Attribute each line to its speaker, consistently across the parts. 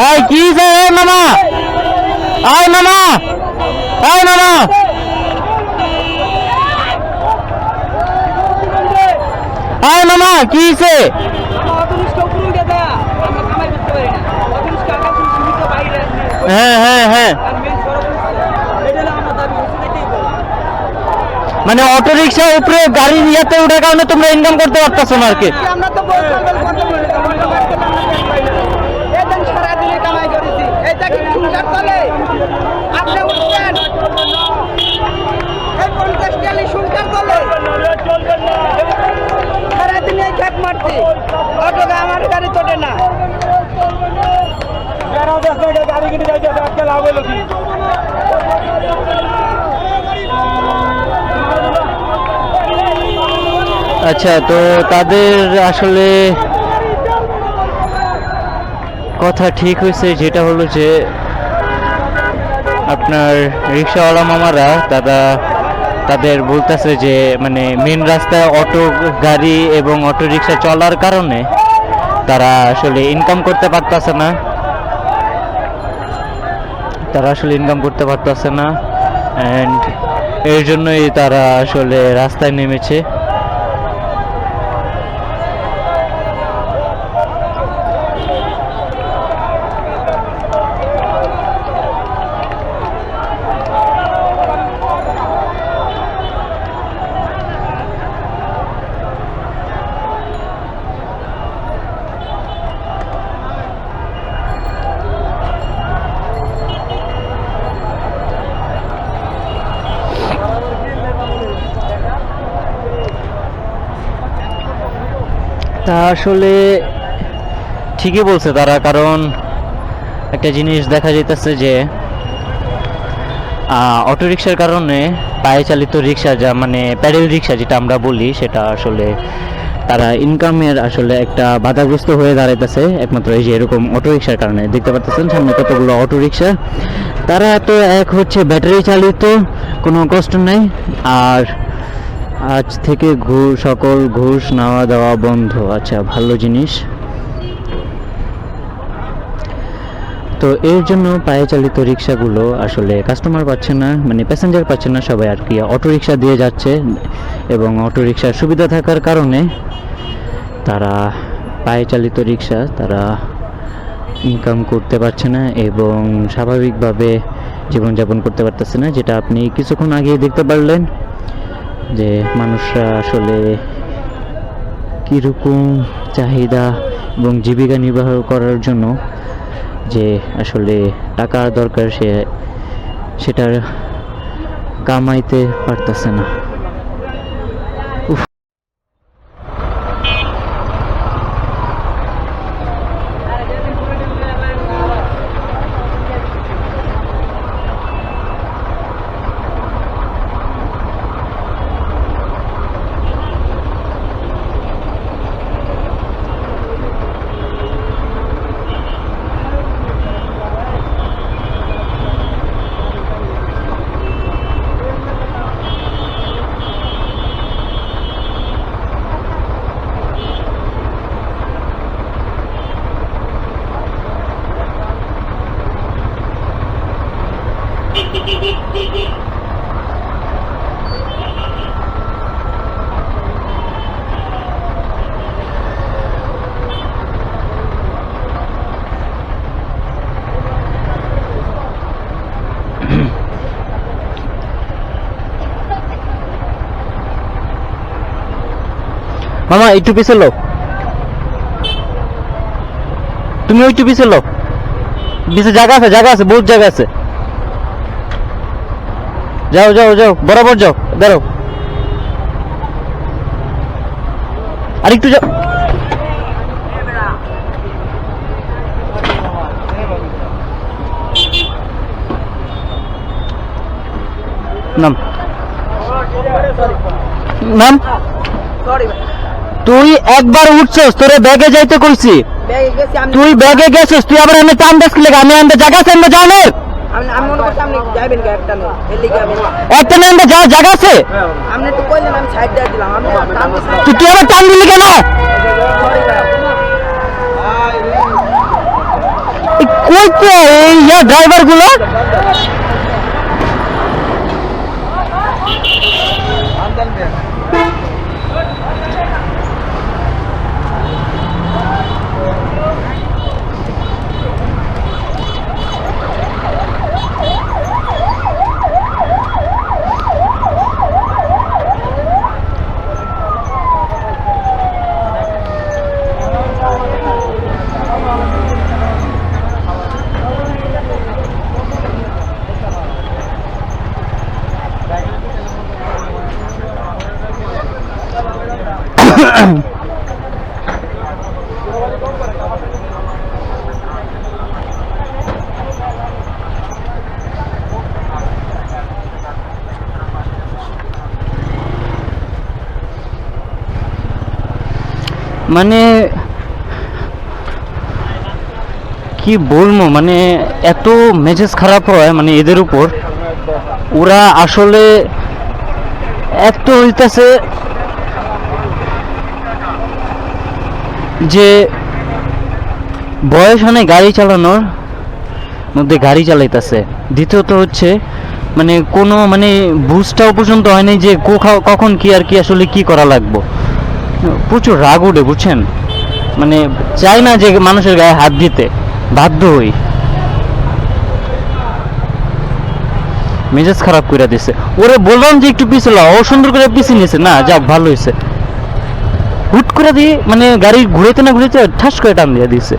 Speaker 1: এই কি যে মামা, আয় মামা, আয় মামা, আয় মামা, কি হয়েছে? হ্যাঁ হ্যাঁ হ্যাঁ, মানে অটো রিক্সার উপরে গাড়ি ইয়াতে ওঠার কারণে তোমরা ইনকাম করতে পারতেছো না আর কি।
Speaker 2: আমার গাড়ি চটে না, গাড়ি কিনে যাইতে আজকে লাভ হলো কি?
Speaker 1: আচ্ছা, তো তাদের আসলে কথা ঠিক হয়েছে, যেটা হলো যে আপনার রিক্সাওয়ালা মামারা তাদের বলতেছে যে মানে মেন রাস্তায় অটো গাড়ি এবং অটো রিক্সা চলার কারণে তারা আসলে ইনকাম করতে পারতেছে না, অ্যান্ড এর জন্যই তারা আসলে রাস্তায় নেমেছে। তা আসলে ঠিকই বলছে তারা, কারণ একটা জিনিস দেখা যাইতেছে যে অটোরিকশার কারণে পায়ে চালিত রিক্সা, যা মানে প্যাডেল রিক্সা যেটা আমরা বলি, সেটা আসলে তারা ইনকামের আসলে একটা বাধাগ্রস্ত হয়ে দাঁড়াইতেছে একমাত্র এই যে এরকম অটোরিকশার কারণে। দেখতে পাচ্ছেন সামনে কতগুলো অটোরিকশা, তারা তো এক হচ্ছে ব্যাটারি চালিত, কোনো কষ্ট নেই, আর আজ থেকে সকল ঘুষ নেওয়া দেওয়া বন্ধ। আচ্ছা, ভালো জিনিস। তো এর জন্য পায়ে চালিত রিক্সাগুলো আসলে কাস্টমার পাচ্ছে না, মানে প্যাসেঞ্জার পাচ্ছে না, সবাই আর কি অটো রিক্সা দিয়ে যাচ্ছে, এবং অটো রিক্সার সুবিধা থাকার কারণে তারা পায়ে চালিত রিক্সা তারা ইনকাম করতে পারছে না এবং স্বাভাবিকভাবে জীবনযাপন করতে পারতেছে না, যেটা আপনি কিছুক্ষণ আগেই দেখতে পারলেন যে মানুষরা আসলে কীরকম চাহিদা এবং জীবিকা নির্বাহ করার জন্য যে আসলে টাকার দরকার, সেটার কামাইতে পারতেছে না। মামা একটু পিছে লো, তুমি একটু পিছে লো, পিছে জায়গা আছে, বহুত জায়গা আছে, যাও যাও যাও, বরাবর যাও, দাঁড়াও, আর একটু যাও, নাম নাম। তুই একবার উঠছস, তোরে ব্যাগে যাইতে কইছি, তুই ব্যাগে গেছিস, তুই আবার আমি টান দেখ লেগে, আমি আনতে জায়গা আছে, আমরা যাও না, একটা না আমরা যাওয়ার জায়গা আছে, তুই আবার টান দিলি কেন? কই তো এই ড্রাইভার গুলো? মানে কি বলবো, মানে এত মেজাজ খারাপ হয় মানে এদের উপর। ওরা আসলে এত হইতেছে যে বয়স হয় গাড়ি চালানোর মধ্যে গাড়ি চালাইতেছে। দ্বিতীয়ত হচ্ছে মানে কোনো মানে বুঝটাও পর্যন্ত হয়নি যে কখন কি আর কি আসলে কি করা লাগবো। প্রচুর রাগ উঠে, বুঝছেন? মানে চাই না যে মানুষের গায়ে হাত দিতে, বাধ্য হই। মেজাজ খারাপ করে দিছে। ওরে বললাম যে একটু পিছু লাও, ও সুন্দর করে পিছিয়ে নিয়েছে। না যা ভালো হয়েছে, হুট করে দিয়ে মানে গাড়ি ঘুরেতে না ঘুরেতে ঠাস করে টান দিয়ে দিছে।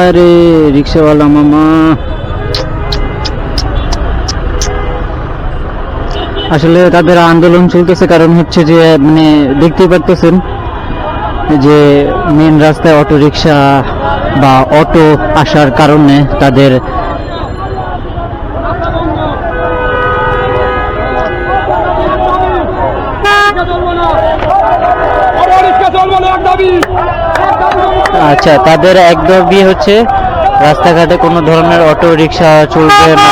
Speaker 1: আরে রিক্সাওয়ালা মামা, আসলে তাদের আন্দোলন চলতেছে কারণ হচ্ছে যে মানে দেখতেই পারতেছেন যে মেন রাস্তায় অটো রিক্সা বা অটো আসার কারণে তাদের আচ্ছা তাদের এক দাবি হচ্ছে রাস্তাঘাটে কোনো ধরনের অটো রিক্সা চলবে না।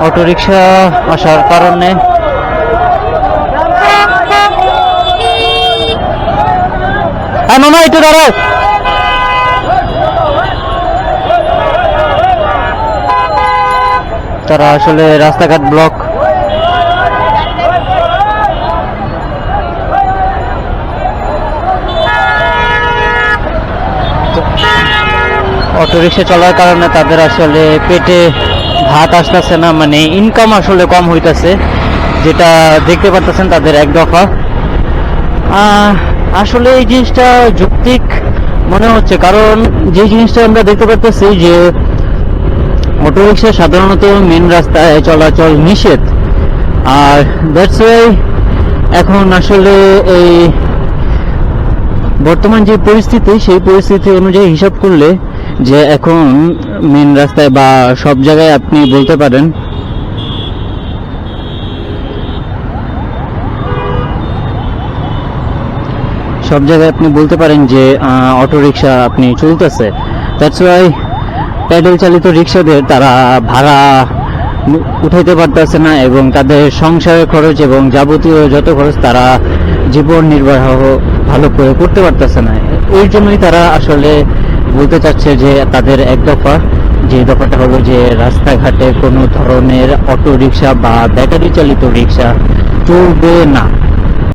Speaker 1: অটো রিক্সা আসার কারণে মামা একটু দাঁড়াও। তারা আসলে রাস্তাঘাট ব্লক। অটোরিকশা চলার কারণে তাদের আসলে পেটে ভাত আসতেছে না, মানে ইনকাম আসলে কম হইতেছে, যেটা দেখতে পারতেছেন তাদের এক দফা। আসলে এই জিনিসটা যৌক্তিক মনে হচ্ছে, কারণ যে জিনিসটা আমরা দেখতে পারতেছি যে অটোরিকশা সাধারণত মেন রাস্তায় চলাচল নিষেধ। আর দ্যাটস ওয়াই এখন আসলে এই বর্তমান যে পরিস্থিতি, সেই পরিস্থিতি অনুযায়ী হিসাব করলে যে এখন মেন রাস্তায় বা সব জায়গায় আপনি বলতে পারেন যে অটোরিকশা আপনি চলতেছে। দ্যাটস ওয়াই প্যাডেল চালিত রিক্সাদের তারা ভাড়া উঠাইতে পারতেছে না এবং তাদের সংসারের খরচ এবং যাবতীয় যত খরচ তারা জীবন নির্বাহ ভালো করে করতে পারতেছে না। এর জন্যই তারা আসলে বলতে চাচ্ছে যে তাদের এক দফা, যে দফাটা হলো যে রাস্তাঘাটে কোনো ধরনের অটো রিক্সা বা ব্যাটারি চালিত রিক্সা চলবে না।